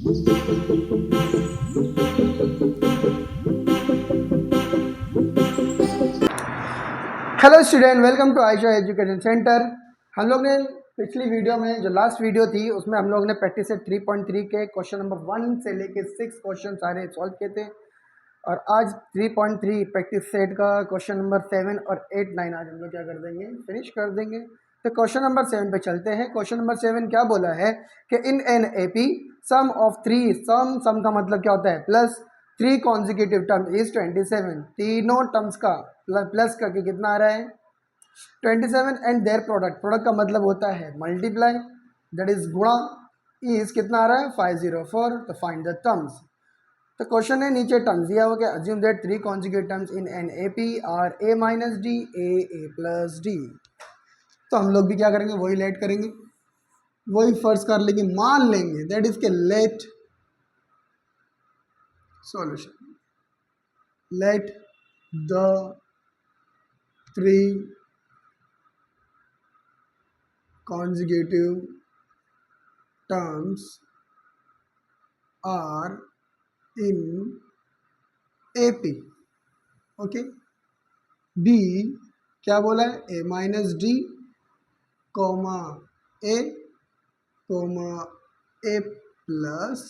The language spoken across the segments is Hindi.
Hello student, welcome to Ayesha education centre. हम लोग ने पिछली वीडियो में, जो लास्ट वीडियो थी, उसमें हम लोग ने प्रैक्टिस सेट 3.3 के क्वेश्चन नंबर 1 से लेके 6 क्वेश्चन सारे सॉल्व किए थे। और आज 3.3 प्रैक्टिस सेट का क्वेश्चन नंबर 7 और 8, 9 आज हम लोग क्या कर देंगे, फिनिश कर देंगे। तो क्वेश्चन नंबर 7 पे चलते हैं। क्वेश्चन नंबर 7 क्या बोला है कि इन एन एपी सम ऑफ 3, सम का मतलब क्या होता है, प्लस 3 कॉन्जिक्यूटिव टर्म इज 27। तीनों टर्म्स का प्लस करके कितना आ रहा है, 27। एंड देयर प्रोडक्ट का मतलब होता है मल्टीप्लाई, दैट इज गुणा, इज कितना आ रहा है 504। तो फाइंड द टर्म्स। तो क्वेश्चन है, नीचे टर्म्स दिया हुआ है। Assume that 3 conjugate terms in an AP are a minus d, a plus d. तो हम लोग भी क्या करेंगे, वही लेट करेंगे, वही फर्ज कर लेंगे, मान लेंगे दैट इज के let solution, let the 3 consecutive terms are in AP। Okay, बी क्या बोला है, a minus d comma a comma a plus.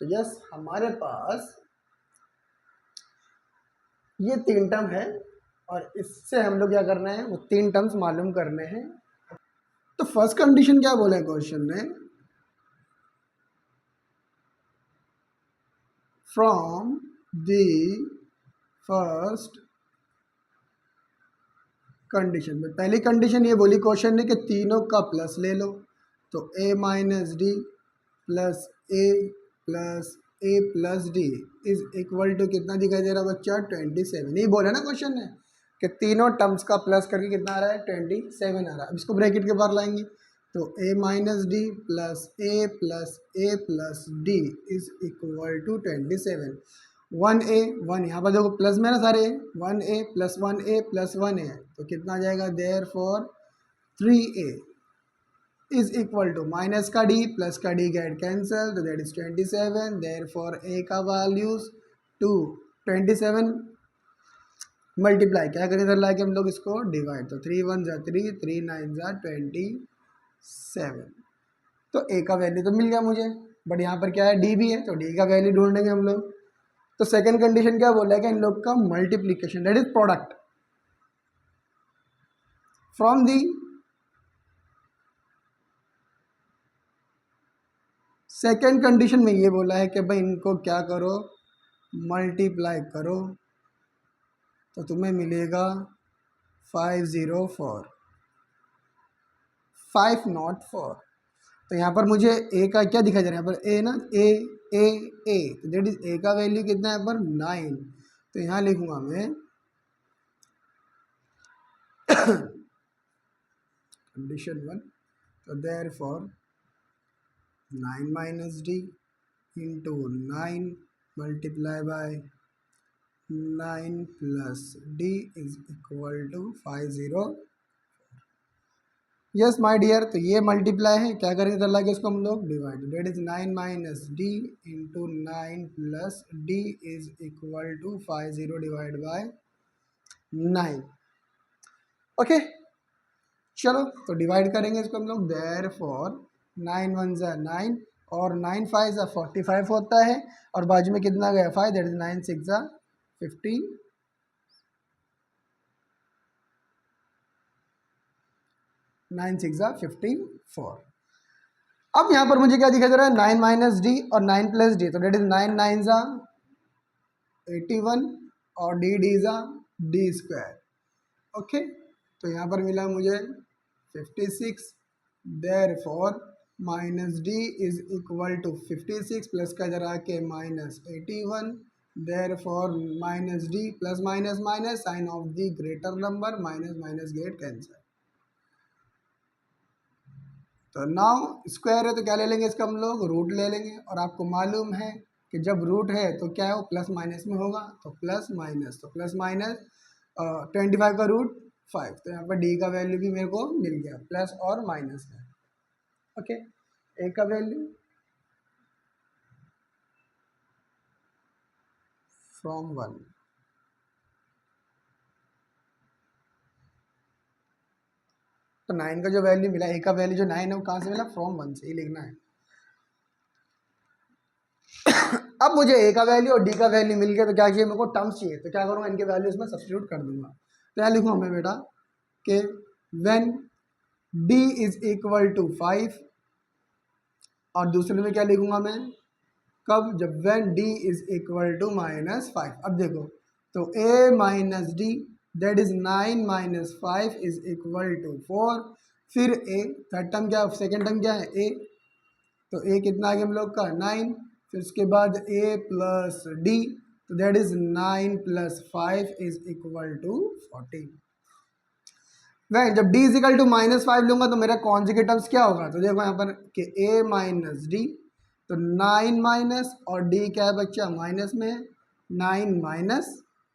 तो यस, हमारे पास ये 3 टर्म है और इससे हम लोग क्या करना है, वो 3 टर्म्स मालूम करने हैं। तो फर्स्ट कंडीशन क्या बोला है क्वेश्चन ने, फ्रॉम द फर्स्ट कंडीशन में, पहली कंडीशन ये बोली क्वेश्चन ने कि तीनों का प्लस ले लो। तो A minus D plus A plus A plus D is equal to कितना दिखाई दे रहा है बच्चा, 27। ये बोला ना क्वेश्चन ने कि तीनों टर्म्स का प्लस करके कितना आ रहा है, 27 आ रहा है। अब इसको ब्रैकेट के बाहर लाएंगे तो A minus D plus A plus D is equal to 27। 1a 1, यहाँ पर देखो प्लस में ना सारे, 1a plus 1a plus 1a, तो कितना आ जाएगा, therefore 3a is equal to minus का डी प्लस का डी गेट कैंसल, तो that is 27। Therefore a का वैल्यूज 2, 27 मल्टीप्लाई क्या करें इधर लाके हम लोग इसको डिवाइड, तो 3 1 जा 3, 3 9 जा 27। तो a का वैल्यू तो मिल गया मुझे, बट यहाँ पर क्या है, d भी है, तो d का वैल्यू ढूंढेंगे हम लोग। तो सेकंड कंडीशन क्या बोला है कि इन लोग का multiplication, that is product from the second condition में ये बोला है कि भाई इनको क्या करो, मल्टीप्लाई करो, तो तुम्हें मिलेगा 504, 504। तो यहाँ पर मुझे ए का क्या दिखाई दे रहा है, यहाँ पर ए ना, ए तो दैट इज ए का वैल्यू कितना है यहाँ पर 9। तो यहाँ लिखूंगा मैं कंडीशन 1, तो therefore 9 minus d into 9 multiply by 9 plus D is equal to 50। Yes my dear, तो ये मल्टीप्लाई है, क्या करेंगे इधर लाके इसको हम लोग divide, that is 9 minus d into 9 plus D is equal to 50 divide by 9। Okay, चलो तो डिवाइड करेंगे इसको हम लोग, देयर फॉर 9 1 जा 9 और 9 5 जा 45 होता है, और बाजू में कितना गया 5, दैट इज 9 6 जा 50, 9 6 जा 54। अब यहाँ पर मुझे क्या दिखाई दे रहा है, 9 माइनस डी और 9 प्लस डी, तो डेट इज 9 9 जा 81 और डी डी जा डी स्क्वायर। ओके, तो यहाँ पर मिला मुझे 56। Therefore minus d is equal to 56 plus का जरा के minus 81। Therefore minus D plus minus minus, sign of the greater number, minus minus get cancel. तो नाउ स्क्वायर है तो क्या ले लेंगे, इसका हम लोग रूट ले लेंगे, और आपको मालूम है कि जब रूट है तो क्या है, वो प्लस माइनस में होगा, तो प्लस माइनस, तो प्लस माइनस 25 का रूट 5, तो यहाँ पर डी का वैल्यू भी मेरे को मिल गया, प्लस और माइनस है। ओके, ए का वैल्यू फ्रॉम 1, तो 9 का जो वैल्यू मिला, ए का वैल्यू जो 9 है वो कहाँ से मिला, फ्रॉम 1 से ही लिखना है। अब मुझे ए का वैल्यू और डी का वैल्यू मिल गया, तो क्या चाहिए मेरे को, टर्म्स चाहिए। तो क्या करूँगा, इनके वैल्यूज में सब्स्टिट्यूट कर दूंगा। तो यहाँ लिखूँ हमें बेटा कि when d is equal to 5, और दूसरे में क्या लिखूंगा मैं, कब, जब when d is equal to -5। अब देखो, तो a minus d that is 9 minus 5 is equal to 4, फिर a, थर्ड टर्म क्या, सेकेंड टर्म क्या है a, तो a कितना आ गया हम लोग का 9, फिर उसके बाद a प्लस डी, तो that is 9 plus 5 is equal to 14। वह जब d इजिकल टू -5 लूंगा तो मेरा कॉन्जुगेट टर्म्स क्या होगा, तो देखो यहाँ पर कि a माइनस डी, तो 9 माइनस और d क्या है बच्चा, माइनस में है, 9 minus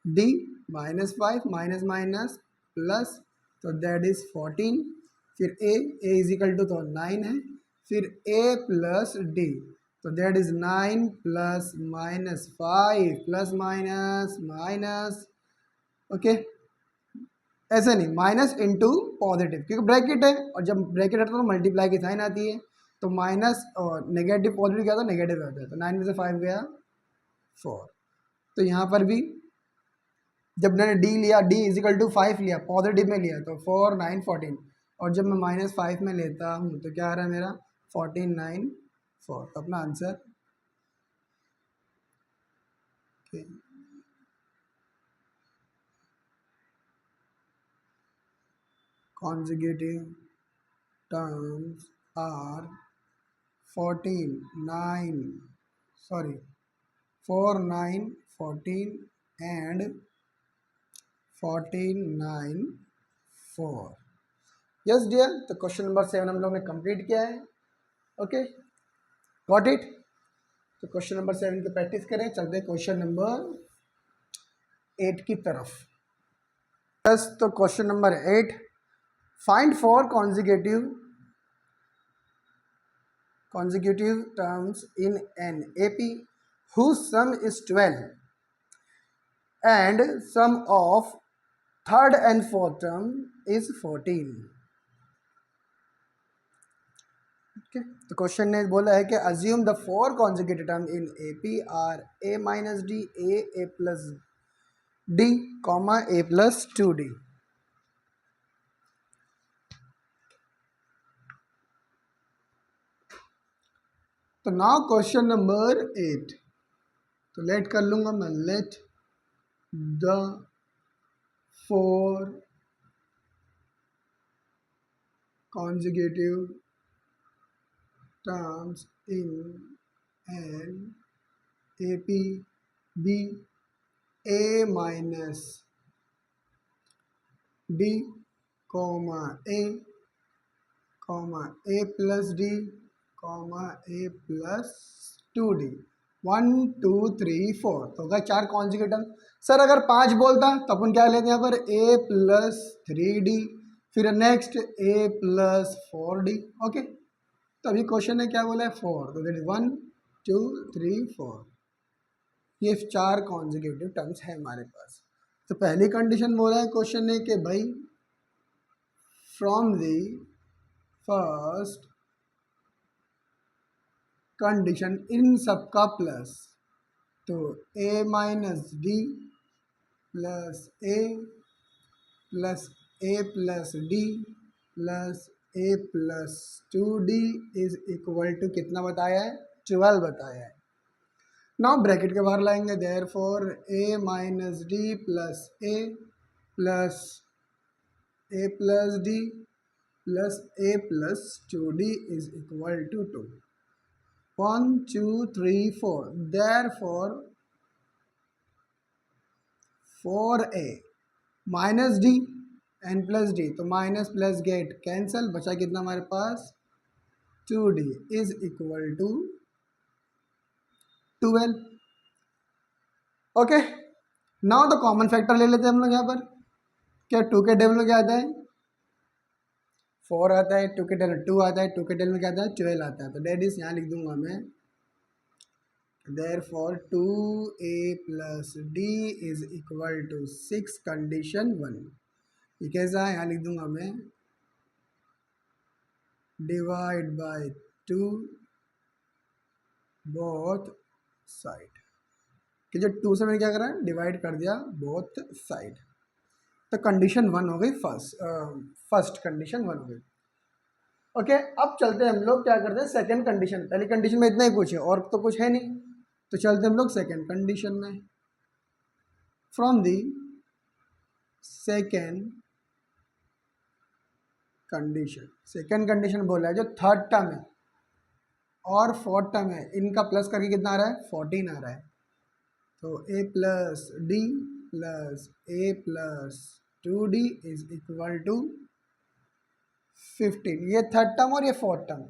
D minus 5 minus minus plus, तो दैट इज 14, फिर a इजिकल टू तो 9 है, फिर a प्लस डी, तो that is 9 plus minus 5 plus minus minus, okay, ऐसे नहीं, माइनस इंटू पॉजिटिव, क्योंकि ब्रैकेट है और जब ब्रैकेट हटता है तो मल्टीप्लाई की साइन आती है, तो माइनस और नेगेटिव पॉजिटिव क्या था, नेगेटिव आता है, तो 9 में से 5 गया 4। तो यहाँ पर भी जब मैंने डी लिया, डी इजिकल टू 5 लिया, पॉजिटिव में लिया, तो 4 9 14, और जब मैं -5 में लेता हूँ तो क्या आ रहा है मेरा 14 9 4, तो अपना answer conjugative terms are 14 9 sorry 4 9 14 and 14 9 4। Yes dear, तो क्वेश्चन नंबर 7 हम लोग ने कंप्लीट किया है। Okay, got it. तो क्वेश्चन नंबर 7 की प्रैक्टिस करें, चलते हैं क्वेश्चन नंबर 8 की तरफ। यस, तो question number 8, find 4 consecutive terms in an AP whose sum is 12 and sum of third and fourth term is 14। okay? तो क्वेश्चन ने बोला है कि assume the 4 consecutive term in AP are a minus d, a plus d, comma a plus 2d। तो नाउ क्वेश्चन नंबर 8, तो लेट कर लूँगा मैं, let the 4 consecutive terms in an AP be a minus d, comma a plus d, comma a plus 2d। 1 2 3 4, तो होगा 4 कॉन्जुगेटिव। सर अगर 5 बोलता तो अपन क्या लेते हैं यहाँ पर, a प्लस 3d, फिर next a plus 4d। Okay, तो अभी क्वेश्चन ने क्या बोला है 4, तो दैट इज 1 2 3 4, ये 4 कॉन्जुगेटिव टर्म्स है हमारे पास। तो पहली कंडीशन बोला है क्वेश्चन ने कि भाई फ्रॉम द फर्स्ट कंडीशन इन सबका प्लस, तो a minus D plus a plus a plus d plus a plus 2d is equal to कितना बताया है, 12 बताया है। नाउ ब्रैकेट के बाहर लाएंगे, therefore a minus D plus a plus d plus a plus 2d is equal to 2। 1 2 3 4, therefore 4a minus d एन प्लस डी, तो माइनस प्लस गेट कैंसल, बचा कितना हमारे पास 2d is equal to 12। Okay, now तो कॉमन फैक्टर ले लेते हैं हम लोग यहाँ पर, क्या 2 के टेबल में क्या आता है 4 आता है, 2 के टेल में 2 आता है, 2 के टेल में क्या आता है 12 आता है। तो डेट इज यहाँ लिख दूंगा मैं, therefore 2a plus d is equal to 6 condition 1। ये कैसा है, यहाँ लिख दूंगा मैं, डिवाइड बाय 2 बोथ साइड, कि जो 2 से मैंने क्या करा, डिवाइड कर दिया बोथ साइड। तो कंडीशन 1 हो गई, फर्स्ट कंडीशन 1 हो गई। ओके, अब चलते हैं हम लोग क्या करते हैं सेकंड कंडीशन। पहली कंडीशन में इतना ही कुछ है और तो कुछ है नहीं, तो चलते हम लोग सेकंड कंडीशन में। फ्रॉम दी सेकंड कंडीशन बोला है, जो थर्ड टर्म है और फोर्थ टर्म है, इनका प्लस करके कितना आ रहा है 14 आ रहा है। तो a plus d plus a plus 2d is equal to 15। ये थर्ड टर्म और ये फोर्थ टर्म,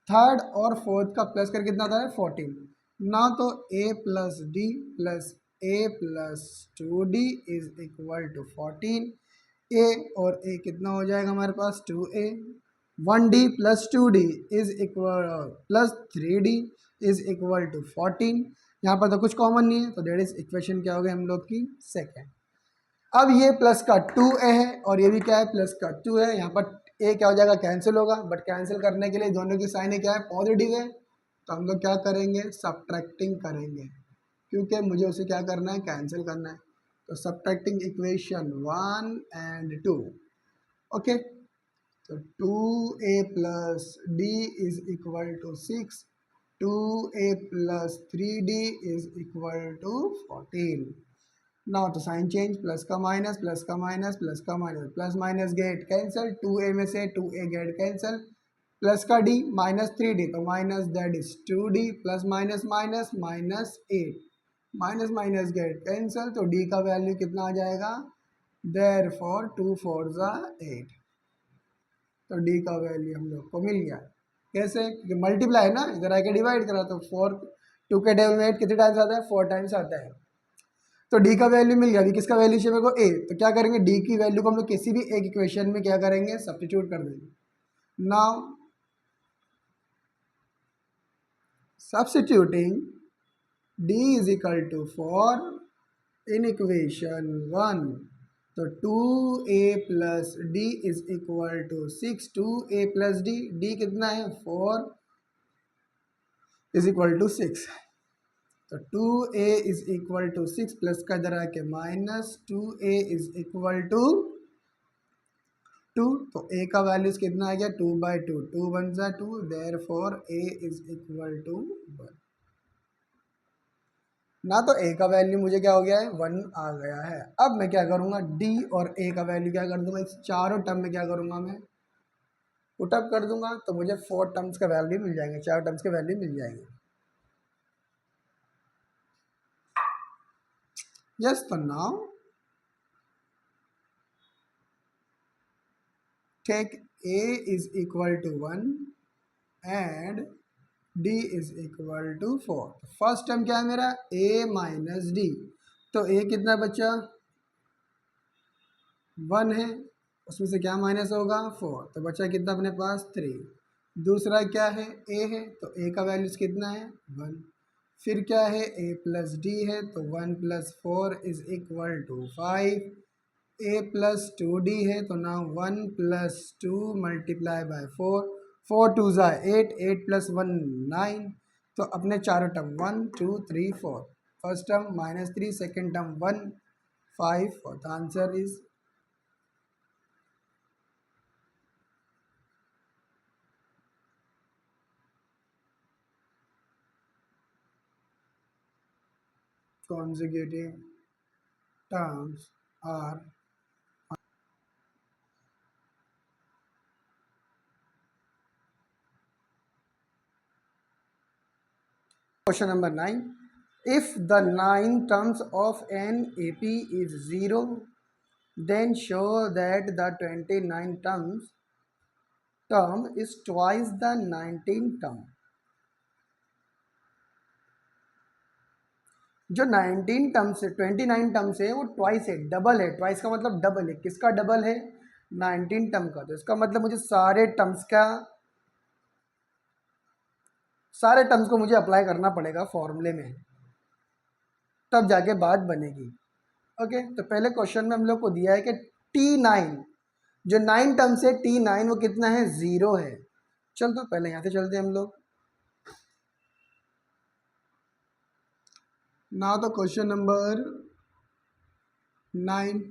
थर्ड और फोर्थ का प्लस करके कितना आता है 14 ना। तो a plus d plus a plus 2d is equal to 14। a और a कितना हो जाएगा हमारे पास 2a, 1d plus 2d is equal plus 3d is equal to 14। यहाँ पर तो कुछ कॉमन नहीं है, तो डेट इज इक्वेशन क्या हो गई हम लोग की सेकेंड। अब ये प्लस का 2a है और ये भी क्या है प्लस का 2 है। यहाँ पर a क्या हो जाएगा कैंसिल होगा, बट कैंसिल करने के लिए दोनों की साइन क्या है पॉजिटिव है, तो हम लोग क्या करेंगे सब्ट्रैक्टिंग करेंगे, क्योंकि मुझे उसे क्या करना है कैंसिल करना है। तो सब्ट्रैक्टिंग इक्वेशन 1 and 2। ओके, तो 2a plus D is equal to 6, 2a plus 3d is equal to 14। Now तो साइन चेंज, प्लस का माइनस प्लस का माइनस प्लस का minus, plus minus get cancel, 2a में से 2a गेट कैंसिल, प्लस का d माइनस 3d, तो minus that is 2d plus minus minus minus 8, minus minus get cancel, तो d का वैल्यू कितना आ जाएगा, देयरफॉर 2 4 ज़ा 8। तो d का वैल्यू हम लोग को मिल गया। कैसे, क्योंकि मल्टीप्लाई है ना, इधर आके डिवाइड करा, तो 4 2 के टेबल में 8 कितने टाइम्स आता है 4 टाइम्स आता है। तो d का वैल्यू मिल गया। अभी किसका वैल्यू चाहिए मेरे को a, तो क्या करेंगे d की वैल्यू को हम लोग किसी भी एक इक्वेशन में क्या करेंगे सब्स्टिट्यूट कर देंगे। Now substituting d is equal to 4 in equation 1, तो 2a plus D is equal to 6, 2a plus d, d कितना है 4 इज इक्वल टू 6, तो 2a is equal to 6 plus का इधर आके minus 2a is equal to 2, तो a का वैल्यूज कितना आ गया 2/2, 2 1 ज़ा 2, therefore a is equal to 1 ना। तो a का वैल्यू मुझे क्या हो गया है 1 आ गया है। अब मैं क्या करूँगा d और a का वैल्यू क्या कर दूंगा, इस चारों टर्म में क्या करूँगा मैं पुटअप कर दूंगा, तो मुझे 4 टर्म्स का वैल्यू मिल जाएंगे, 4 टर्म्स के वैल्यू मिल जाएंगे। यस, तो now take a is equal to 1 and d is equal to 4। First term क्या है मेरा a माइनस डी, तो a कितना बचा 1 है, उसमें से क्या माइनस होगा 4, तो बचा कितना अपने पास 3। दूसरा क्या है a है, तो a का वैल्यूज कितना है 1। फिर क्या है a प्लस डी है, तो 1 plus 4 is equal to 5। a plus 2d है, तो ना 1 प्लस 2 मल्टीप्लाई बाय 4, 4 2 ज़ा 8, 8 प्लस 1 9। तो अपने चारों term 1 2 3 4, first term -3, second term 1 5, और the answer is consecutive terms are question number 9। if the 9 terms of an AP is 0, then show that the 29 term is twice the 19 term। जो 19 टर्म्स है 29 टर्म्स है वो ट्वाइस है, डबल है। ट्वाइस का मतलब डबल है, किसका डबल है 19 टर्म का। तो इसका मतलब मुझे सारे टर्म्स को मुझे अप्लाई करना पड़ेगा फॉर्मूले में, तब जाके बात बनेगी। ओके, तो पहले क्वेश्चन में हम लोग को दिया है कि T9, जो 9 टर्म्स है T9 वो कितना है, 0 है। चल तो पहले यहाँ से चलते हैं हम लोग। ना तो क्वेश्चन नंबर 9,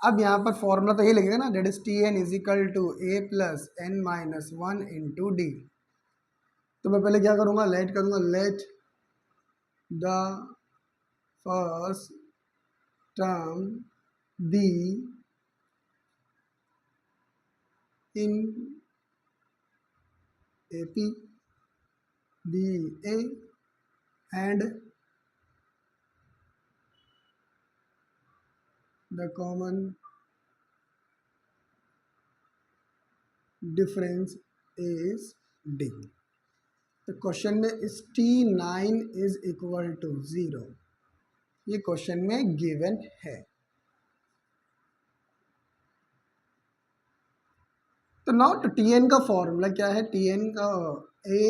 अब यहाँ पर फॉर्मूला तो यही लगेगा ना, that is Tn is equal to a plus n minus 1 into d. तो मैं पहले क्या करूँगा, लेट करूँगा, let the first term be in AP BA and the common difference is D। तो क्वेश्चन में इस T9 इज इक्वल टू 0, ये क्वेश्चन में गिवन है। तो नॉट Tn का फॉर्मूला क्या है, Tn का a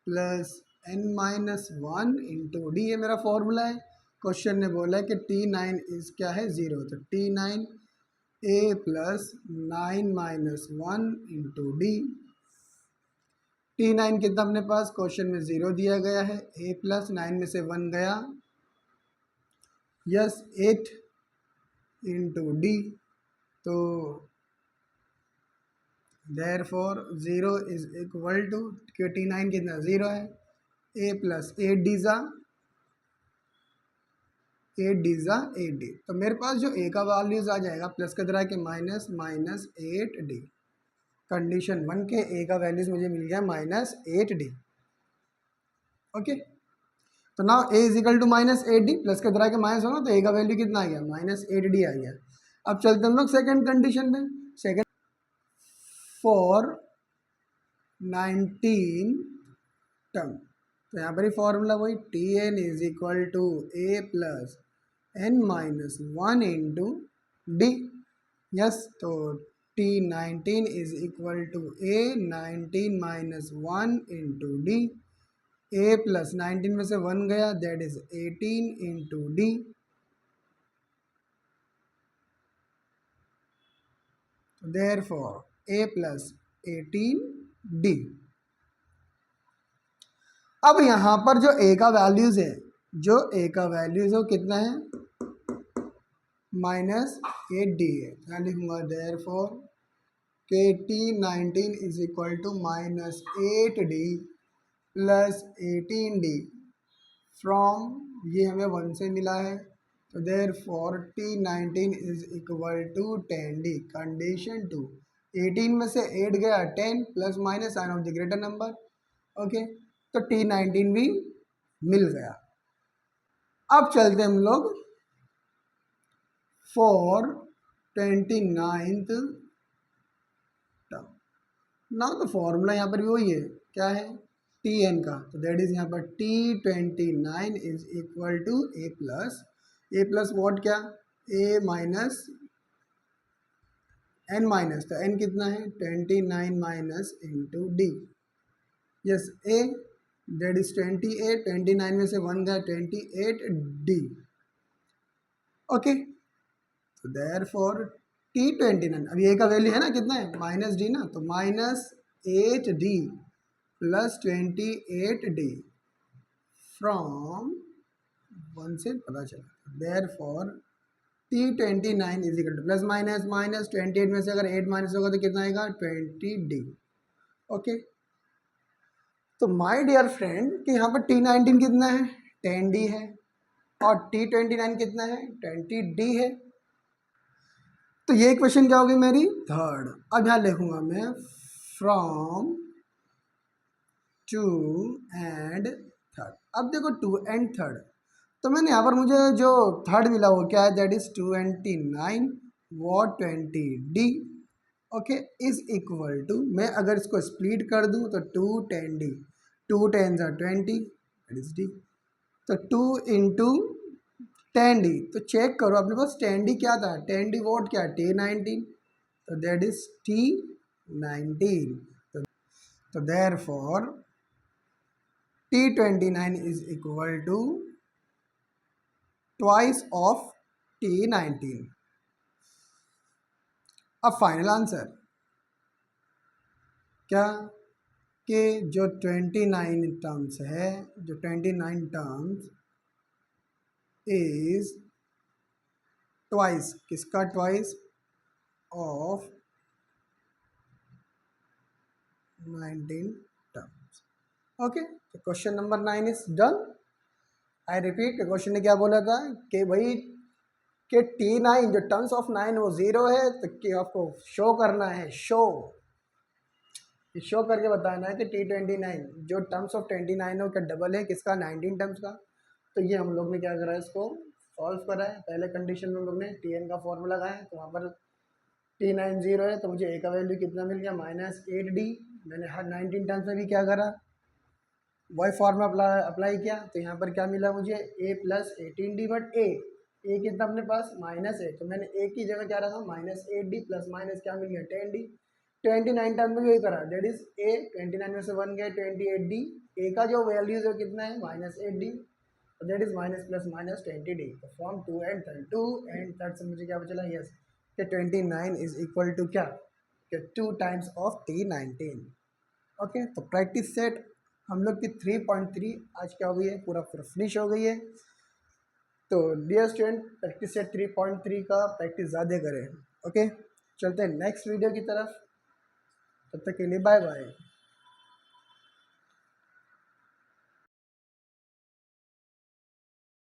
plus n minus 1 into D, ये मेरा फॉर्मूला है। क्वेश्चन ने बोला है कि T9 इज क्या है, 0। तो T9 a plus 9 minus 1 into D. T9 कितना अपने पास क्वेश्चन में 0 दिया गया है, a प्लस 9 में से 1 गया, यस 8 इंटू डी। तो therefore 0 is equal to, T9 कितना 0 है, a प्लस 8 डीज़ा 8 डी। तो मेरे पास जो a का वैल्यूज आ जाएगा प्लस के तरह के माइनस माइनस 8 डी। कंडीशन 1 के a का वैल्यूज मुझे मिल गया माइनस 8 डी। ओके, तो now a is equal to minus 8 d, plus के तरह के माइनस होना, तो a का वैल्यू कितना आ गया, माइनस 8 डी आ गया। अब चलते हम लोग सेकेंड कंडीशन में। सेकेंड, फॉर 19 टर्म, तो यहाँ पर ही फॉर्मूला वही, Tn is equal to a plus n minus 1 into d. Yes, तो T19 is equal to a 19 minus 1 into d. a plus 19 में से 1 गया, that is 18 into d. Therefore a plus 18d। अब यहाँ पर जो a का वैल्यूज है, जो a का वैल्यूज है वो कितना है, माइनस 8d है। यहाँ लिखूंगा देयरफॉर के T19 is equal to minus 8d plus 18d from, ये हमें 1 से मिला है, तो therefore T19 is equal to 10d। Condition 2, 18 में से 8 गया, 10 plus minus sign of the greater number. Okay, तो T19 भी मिल गया। अब चलते हम लोग फॉर 29th टर्म। ना तो फॉर्मूला यहाँ पर भी वही है, क्या है, Tn का, तो दैट इज यहाँ पर T29 is equal to a plus what, क्या, a माइनस n माइनस, तो n कितना है, 29 minus into d. Yes, a that is 28, 29 में से 1 गया, 28d। ओके, तो देयरफॉर T29, अब ये का वैल्यू है ना, कितना है, माइनस डी ना, तो minus 8d plus 28d from 1 से पता चला। Therefore T29 is equal two plus minus minus 28 में से अगर 8 माइनस होगा तो कितना आएगा, 20d। ओके, तो माय डियर फ्रेंड कि यहाँ पर T19 कितना है, 10d है, और T29 कितना है, 20d है। तो ये क्वेश्चन क्या होगी मेरी, थर्ड। अब यहाँ लिखूंगा मैं फ्रॉम 2 एंड थर्ड। अब देखो 2 एंड थर्ड, तो मैंने यहाँ पर मुझे जो थर्ड मिला वो क्या है, that is 29 what 20d। Okay, is equal to, मैं अगर इसको स्प्लिट कर दूं तो 2 10d, 2 10 20, दैट इज d। तो 2 इंटू 10d, तो चेक करो अपने पास 10d क्या था, 10d वॉट क्या, T19। तो दैट इज T19. तो therefore T29 is equal to twice of T19. अब फाइनल आंसर क्या कि जो 29 टर्म्स है, जो 29 टर्म्स इज ट्वाइस, किसका ट्वाइस ऑफ 19 टर्म्स. ओके, तो question number 9 is done. I repeat, question ने क्या बोला था कि भाई कि T9 जो टर्म्स ऑफ 9 वो 0 है, तो कि आपको शो करना है, शो करके बताना है कि T29 जो टर्म्स ऑफ 29 हो क्या डबल है किसका, 19 टर्म्स का. तो ये हम लोग ने क्या करा है, इसको सॉल्व करा है. पहले कंडीशन में हम लोग ने Tn का फॉर्मूला लगाया है, तो वहाँ पर T9 0 है, तो मुझे ए का वैल्यू कितना मिल गया, -8d. मैंने हर 19 टर्म्स में भी क्या करा, वही फॉर्मूला अप्लाई किया. तो यहाँ पर क्या मिला मुझे, a + 18d, बट ए कितना अपने पास -8, तो मैंने ए की जगह क्या रखा, -8d प्लस माइनस क्या मिल गया 10d. 29 टर्म में भी यही करा, डेट इज ए 29 में से 1 गया 28d. ए का जो वैल्यूज है कितना है, -8d, that is minus plus minus 20d. तो फॉर्म 2 एंड थर्ड से मुझे क्या बचला, यस कि 29 इज इक्वल टू क्या, कि 2 टाइम्स ऑफ T19. ओके, तो प्रैक्टिस सेट हम लोग की 3.3 आज क्या हो गई है, पूरा फिनिश हो गई है. तो डियर स्टूडेंट, प्रैक्टिस सेट 3.3 का प्रैक्टिस ज़्यादा करें. ओके, चलते हैं नेक्स्ट वीडियो की तरफ. तब तक के लिए बाय बाय.